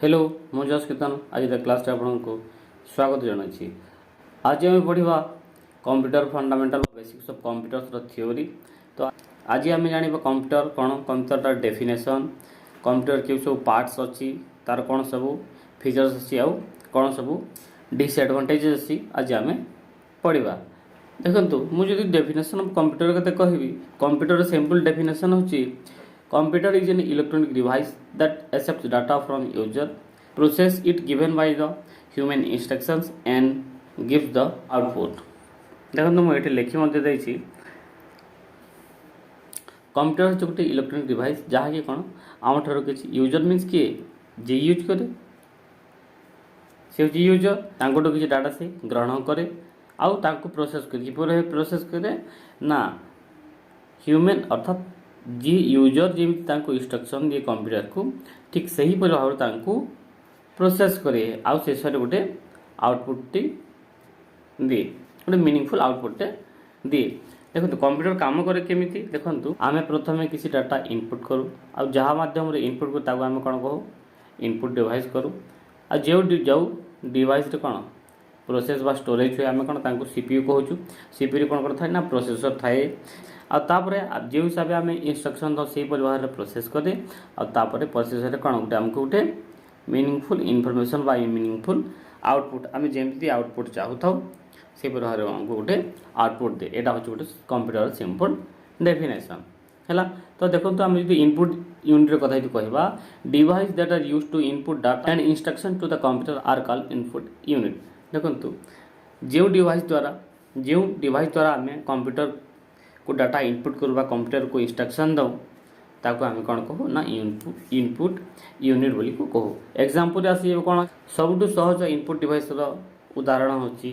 Hello मु जस कीर्तन आज क्लास आपको स्वागत जनाई। आज आम पढ़ा computer fundamental basics of computers theory. तो आज आम जाना कंप्यूटर कौन, कंप्यूटर डेफिनेशन, कंप्यूटर के सब पार्ट्स अच्छी तार कौन सब फीचर्स अच्छी आउ कौन सब डिसएडवांटेजेस अच्छी आज आम पढ़ा। देखो मुझे डेफिनेशन ऑफ कंप्यूटर के कहबी, कंप्यूटर सिंपल डेफिनेशन होची computer is an electronic device that accepts data from user, process it given by the human instructions and gives the output। देखो मुझे लिखी कंप्यूटर हूँ गोटे इलेक्ट्रोनिक डिवाइस जहाँकि कौन आम ठार किसी यूजर मीन्स किए जे यूज करे से हूँ यूजर तांकोटू किसी डाटा से ग्रहण करे आउ तांको प्रोसेस करे प्रोसेस करे ना ह्यूमन अर्थात जी यूजर जमी इंस्ट्रक्शन दिए कंप्यूटर को ठीक से ही भाव प्रोसेस करे आउ शेष गोटे आउटपुट टी दिए गोटे मीनिंगफुल आउटपुट टे दिए। देखो कंप्यूटर काम करे केमी देखो आम प्रथम किसी डाटा इनपुट करूँ आ जहाँ मध्यम इनपुट को आम कौन कहू इनपुट डिवाइस करूँ आ जो डिवाइस कौन प्रोसेस बा स्टोरेज हुए आम कौन सीपीयू कहूँ। सीपीयू कौन कर थाए ना प्रोसेसर थाए आउे जो हिसाब से आम इंस्ट्रक्शन दो से भाव में प्रोसेस करे आउे प्रोसेसर कौन गोटे आमको गोटे मीनिंगफुल इनफॉरमेशन बा मीनिंगफुल आउटपुट आम जमी आउटपुट चाहू था से भाव में आमको गोटे आउटपुट दे। यहाँ हूँ गोटे कंप्यूटर सिंपल डेफिनेशन है। तो देखो आम जो इनपुट यूनिट कथा कहवा device that are use to input data and instruction to the computer are called input unit. देखो जो डिवाइस द्वारा आम कंप्यूटर को डाटा इनपुट करवा कंप्यूटर को इंस्ट्रक्शन दो ताको आम कौन कहू ना इनपुट यूनिट बोली को कहू। एग्जांपल आसी कौन सबुठ सहज इनपुट डिवाइस उदाहरण होची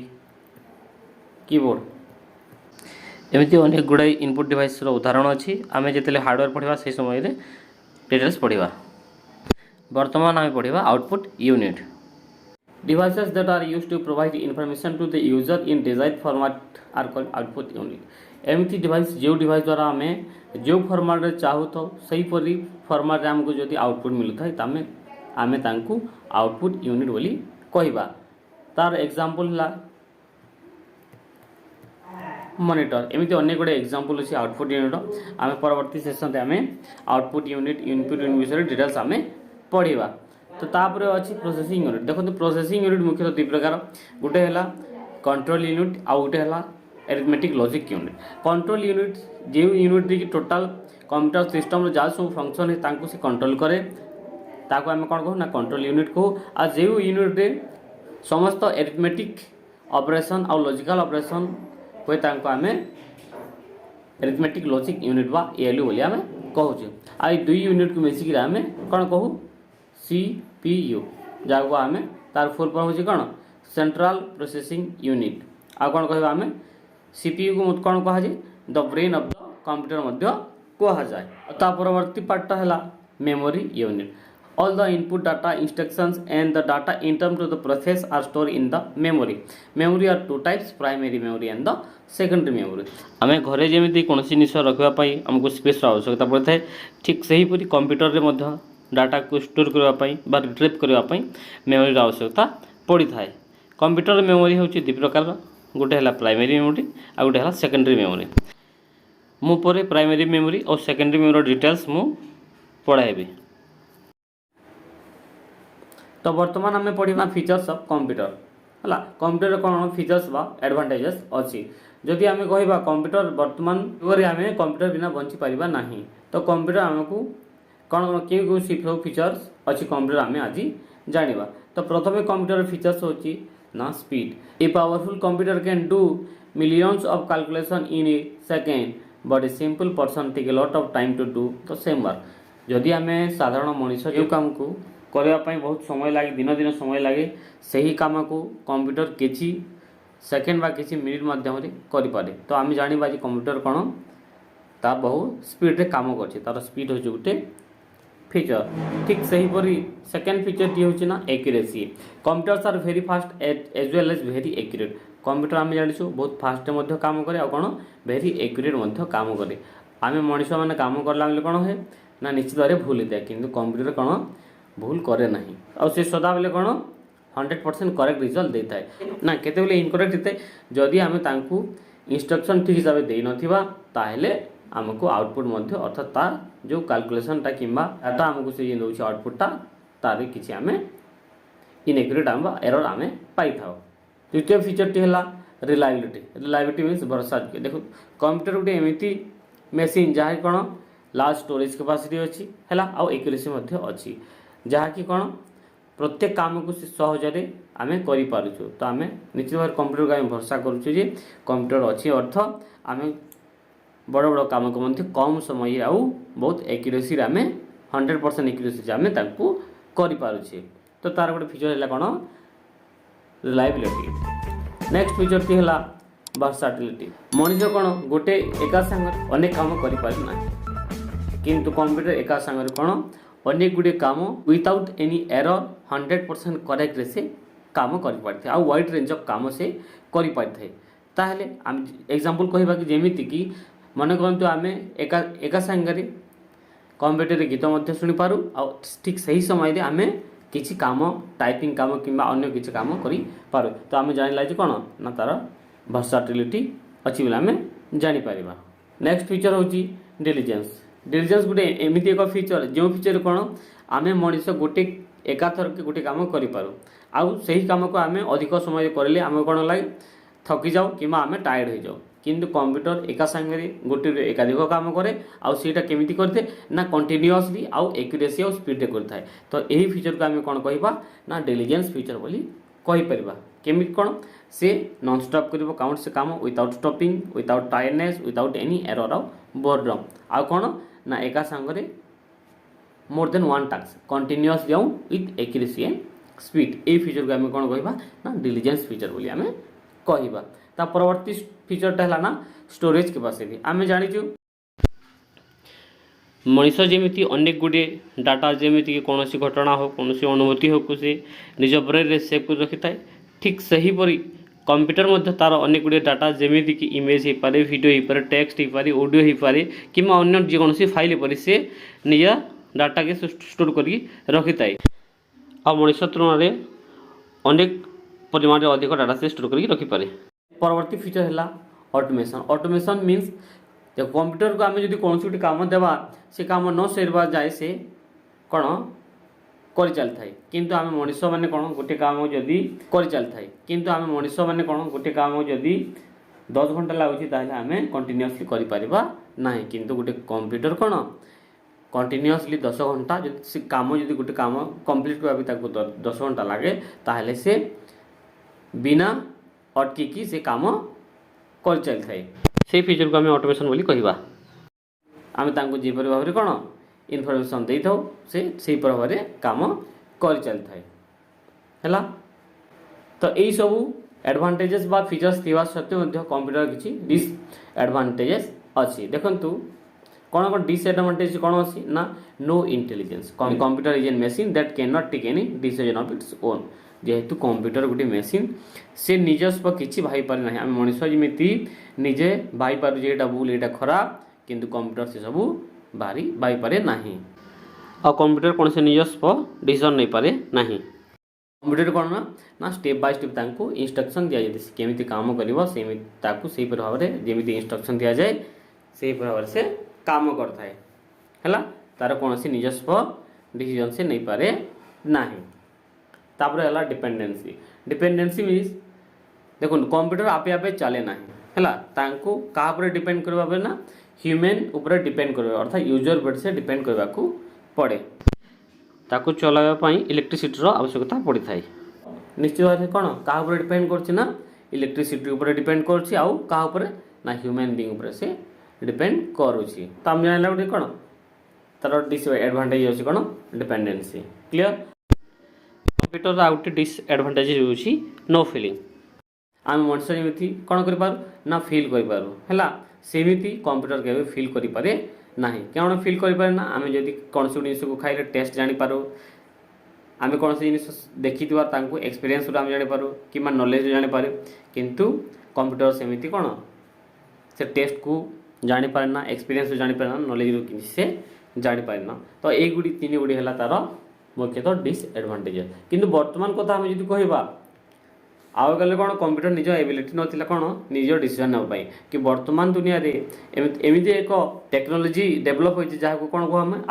कीबोर्ड। एमती अनेक गुड़ाई इनपुट डिवाइस उदाहरण अच्छी आम जिते हार्डवेयर पढ़ा से समय डिटेल्स पढ़ा। वर्तमान आम पढ़ा output unit. Devices that are used to provide information to the user in desired format are called output unit. एमती डिवाइस जो डिवाइस द्वारा आम जो फॉर्मेट रे चाहू तो सही परी फॉर्मेट रे हमको जदि आउटपुट मिलू था तमें आम तांकू आउटपुट यूनिट बोली कहबा। तार एग्जांपल है मॉनिटर। एमती अनेक गुड़े एग्जांपल अच्छी आउटपुट यूनिट आम परवर्ती सेशन आम आउटपुट यूनिट इनपुट यूनिट विषय डिटेल्स आम पढ़ा। तो तापर अच्छी प्रोसेसिंग यूनिट। देखो प्रोसेसिंग यूनिट मुख्यतः दुई प्रकार गोटे है कंट्रोल यूनिट आउ गोटे है arithmetic logic unit. Control unit जो यूनिट देखिए टोटाल कंप्यूटर सिस्टम जहाँ सब फंक्शन है से कंट्रोल करे ताको आम कौन कहू ना कंट्रोल यूनिट कहू। आ जो यूनिट रे समस्त एरिथमेटिक ऑपरेशन और लॉजिकल ऑपरेशन हुए तांको आम एरिथमेटिक लॉजिक यूनिट बा एएलयू बोली आम कहूँ। आ दुई यूनिट को मिसिक आम कौन कहू सीपीयू जहाँ आम तार फुल फॉर्म हो कौन सेंट्रल प्रोसेसिंग यूनिट। आ कौन कह आम सीपीयू को कौन कह the brain of the computer कह जाए। परवर्ती पार्ट है memory unit. All the input data instructions and the data intern to the process are store in the memory. Memory are two types primary memory and the secondary memory. आम घरे जमी कौन जिन रखापी आमको space आवश्यकता पड़ता है ठीक से हीपरी कंप्यूटर रे डाटा को स्टोर करने रिट्रीव करने मेमोरी आवश्यकता पड़ी था। कंप्यूटर मेमोरी हूँ दुई प्रकार गोटे है प्राइमरी मेमोरी आ गोटे है सेकेंडरी मेमोरी। मु पर प्राइमरी मेमोरी और सेकेंडरी मेमोरी डिटेल्स मु पढ़ाइबी। तो वर्तमान आम पढ़ा फीचर्स ऑफ कंप्यूटर है। कंप्यूटर कौन फीचर्स बा एडवांटेजेस अच्छी। जदि आम कह कंप्यूटर वर्तमान युग आम कंप्यूटर बिना बंची पारिबा नहीं। तो कंप्यूटर आमको कौन कौन क्यों सब फीचर्स अच्छी कंप्यूटर आम आज जाना। तो प्रथम कंप्यूटर फीचर्स होची ना speed. A powerful computer can do millions of calculation in a second but a simple person take a lot of time to do the same work. जदि आम साधारण मनीष जो काम को करने बहुत समय लगे दिन दिन समय लगे सही काम को कंप्यूटर किसी सेकेंड बा किसी मिनिट मध्यम करें। तो आम जाना कंप्यूटर कौन ता बहुत स्पीड रे काम कर तार स्पीड हो गोटे फीचर। ठीक से हीपरी सेकेंड फीचर टी हूँ ना accuracy. Computers are very fast as well as very accurate. Computer आम जाचु बहुत फास्ट काम करे कौन वेरी एक्यूरेट काम करे। आम मनीष मैंने काम करला कौन है ना निश्चित भाव भूल होता है कि कंप्यूटर कौन भूल करे नहीं और से सदाबले कौन 100% करेक्ट रिजल्ट देता है ना केतेबले इनकरेक्ट होता है जदि आम तांकू इंस्ट्रक्शन ठीक हिसाब से दे नथिबा ताहले आमको आउटपुट मध्य अर्थात ता जो कैलकुलेशनटा किंबा एटा आमको से दउछि आउटपुटटा तारे किछि आमे इनएक्यूरेट आम एरर आमे पाई थाओ। द्वितीय फीचरटी है रिलायबिलिटी मीन्स भरोसा देखो कंप्यूटर गोटे एमती मेसीन जहाँ कौन लार्ज स्टोरेज कैपेसिटी अच्छी है आउ एक्यूरेसी अच्छी जहाँकि कौन प्रत्येक काम को सहजरे आम करूँ तो आम निश्चित भाव कंप्यूटर को आम भरोसा करुचे कंप्यूटर अच्छी अर्थ आम बड़ बड़ काम को कम समय आउ बहुत एक्यूरेसी आम 100% एक्यूरेसी आम करें तो तार गोटे फीचर है कौन रिलायबिलिटी। नेक्स्ट फीचर टी है वर्साटिलिटी मनीष कौन गोटे एका संगे अनेक काम करना किंतु कंप्यूटर एका संगे कौन अनेक गुड़े काम विदाउट एनी एरर 100% करेक्ट रे से काम कर पारे आउ वाइड रेंज ऑफ काम से कर पारे ताहले आम एग्जांपल कहबा कि जेमिति कि मन करंतु आमे एका संगे कंप्यूटर गीत मध्य शुणी पारू आ ठीक सही समय रे आमे किछि काम टाइपिंग काम किंबा अन्य किछि काम करि पारू तो आमे जानिला जे कोन ना तार वर्साटिलिटी अछि बोले आमे जानि परिबा। नेक्स्ट फीचर होची डिलिजेंस गोटे एमिति एक फीचर जो फीचर कौन आमे मनीष गोटे एकाथर के गोटे काम करि पारू आउ सही काम को आमे अधिक समय करले आमे कोन लागे थकी जाऊ कि आमे टायर्ड हो जाऊ किंतु कंप्यूटर एका संगे गोटे एकाधिक काम करे आउ सेटा केमिति करथे ना कंटिन्यूअसली आउ एक्यूरेसी आउ स्पीड रे करथाय तो एही फीचर को आमे कोन कहिबा ना डिलिजेंस फीचर बोली कहि परिबा केमिति कोन से नॉन स्टॉप करिवो काउंट से काम without stopping without tiredness without any error आउ बोर्डम आउ कोन ना एका संगे more than one task continuous जाऊ विथ एक्यूरेसी एंड स्पीड ए फीचर को आमे कोन कहिबा ना डिलिजेंस फीचर बोली आमे कहिबा। ता परवर्ती फीचरटा है ना स्टोरेज कैपेसिटी आमे जानिछु मनीष जेमिति अनेक गुड़े डाटा जेमिति कि कौन घटना हो कौन अनुभूति हो को से निज ब्रेन रे सेव कर रखि थाए ठीक सही परी कंप्यूटर मध्य तार अनेक गुड़े डाटा जेमिति कि इमेज हो पारे वीडियो हो पारे टेक्स्ट हो पारे ऑडियो हो पारे कि अन्य जेकोसी फाइल पर से निज डाटा के स्टोर कर रखि थाए आ मनीष तुलन में अनेक परिमाण अधिक डाटा से स्टोर कर रखि पारे। परवर्ती फीचर है ऑटोमेशन मीन्स देखो कंप्यूटर को आम जो कौन गोटे काम देवा से काम न सरवा जाए से कौन कर चल थाए किंतु आम मनीष मैंने कौन गोटे काम जदि कर चल थाए किंतु आम मनीष मैंने कौन गोटे काम जदि 10 घंटा लगुच आम कंटिन्यूअसली करिपरिबा नाही किंतु गोटे कंप्यूटर कौन कंटिन्यूअसली 10 घंटा जदि काम जदि गोटे काम कंप्लीट करबा 10 घंटा लगे ताहले से बिना अटकी से काम कर चल थाए से फीचर को आम ऑटोमेशन बोली कहबा आम तांको जेपरि भाव में कौन इनफॉरमेशन दे थाउ से भाव में काम कर चल थाए हैला तो यही सब एडवांटेजेस बा फीचर्स थिबा सत्वे कंप्यूटर किछि डिसएडवांटेजेस अच्छी देखंतु कौन कौन डिसएडवांटेज कौन अच्छी ना no intelligence computer is an machine that can not take any decision of its own जेहेतु कंप्यूटर गोटे मशीन से निजस्व किसी भाई पारे ना आम मनीष जमी निजे भाई पार यहाँ भूल यहाँ खराब किंतु कंप्यूटर से सब भाई पारे ना आ कंप्यूटर कौन से निजस्व डिसीजन नहीं पारे ना कंप्यूटर कौन ना स्टेप बाय स्टेप तांको इंस्ट्रक्शन दिया जाए केमी काम कर से भाव में जमी इंस्ट्रक्शन दि जाए से भाव से काम करता है तार कौन से निजस्व डिसीजन से नहीं पारे ना तापर है डिपेंडेंसी मीन्स देखो कंप्यूटर आपे आपे चले ना है क्या डिपेंड करवा ना ह्यूमन ऊपर डिपेंड कर अर्थात यूजर बेड से डिपेंड करने को पड़े ताकू चलाइवाई इलेक्ट्रिसिटी आवश्यकता पड़ी थाए निश्चित भाव कौन क्या डिपेंड करना इलेक्ट्रिसिटी ऊपर डिपेंड कर ना ह्यूमन बीइंग ऊपर से डिपेंड करुँची तो आम जाना गोटे कौन तार डिसएडवांटेज अच्छी कौन डिपेंडेंसी क्लियर। कंप्यूटर आउ गोटे डिसएडवांटेज होची नो फीलिंग आम मनुष्य जमी कौन कर ना फिल करूँ सेमिति कंप्यूटर के फिल करें ना क्या फिल करें ना आम जब कौन से जिन को खाइले टेस्ट जानीपार आम कौन से जिन देखी एक्सपीरियंस आम जानीपार कि नॉलेज जानीपार किंतु कंप्यूटर सेमिति कौन से टेस्ट को जानीपारे ना एक्सपीरियंस जानीपारे ना नॉलेज से जानीपारे ना तो ये गुड़ी 3 गुड़ी है तार मुख्यतः डिसएडवांटेज किंतु वर्तमान कथा आम जो कहवा आउ गले कौन कंप्यूटर निज एबिलिटी नाला कौन निज डिसीजन नापी कि वर्तमान दुनिया रे एमती एक टेक्नोलोजी डेभलप होती जहाँ कौन कह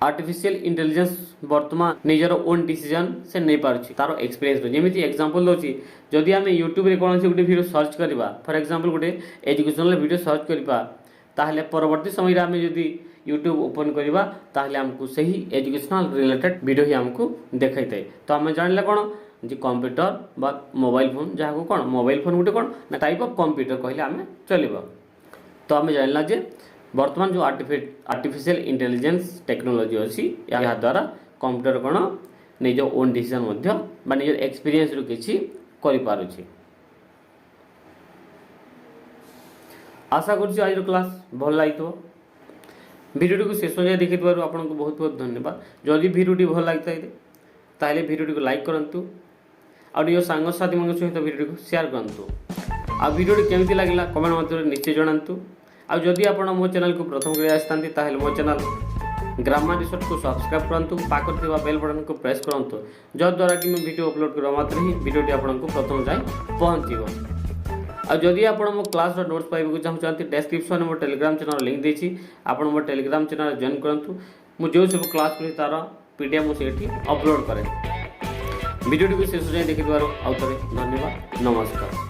आर्टिफिशियल इंटेलिजेंस वर्तमान निजर ओन डिसीजन से नहीं पार्छ तार एक्सपीरियंस जमी एग्जांपल दूसरी जदि आम यूट्यूब रे कौन गोटे वीडियो सर्च करवा फॉर एग्जांपल गोटे एजुकेशनल वीडियो सर्च करवा ताहले परवर्ती समय आम जदि यूट्यूब ओपन करवा ताहले हमको सही एजुकेशनल रिलेटेड वीडियो ही हमको देखाई थाए तो आम जानिला कौन जी कंप्यूटर बा मोबाइल फोन जहाँ को कौन मोबाइल फोन गोटे कौन ना टाइप ऑफ कंप्यूटर कहले आम चलो तो आम जानला जे वर्तमान जो आर्टिफिशियल इंटेलिजेंस टेक्नोलोजी अच्छी या द्वारा कंप्यूटर कौन निज ओन डिसीजन निज एक्सपीरियंस रु किछि करि पारुछि। आशा करुछि आज क्लास भल लगी वीडियो को शेष जाए देखि आपको बहुत बहुत धन्यवाद। जदि वीडियो भल लगी ताहले वीडियो को लाइक करंतु और निज सांगसाथी सहित वीडियो को शेयर करंतु आ वीडियो केमती लगिला कमेंट मध्य निश्चय जनातु आ जदि आपण मो चैनल को प्रथम कर आसतांती ताहले मो चैनल ग्रामर रिसर्च को सब्सक्राइब करंतु पाखर थिबा बेल बटन को प्रेस करंतु जद्वारा कि मैं वीडियो अपलोड करबा मात्र ही वीडियोटी आपको प्रथम जाए पहुँचो। आ जदि आपण मो क्लास नोट्स पाइबा चाहते डिस्क्रिप्शन में मो टेलीग्राम चैनल लिंक देछि आपण मो टेलीग्राम चैनल जॉइन करंतु मु जो सब क्लास करी तार पीडीएफ मुझे अपलोड करे वीडियो को शेष जाए देखिबार आउ थे धन्यवाद नमस्कार।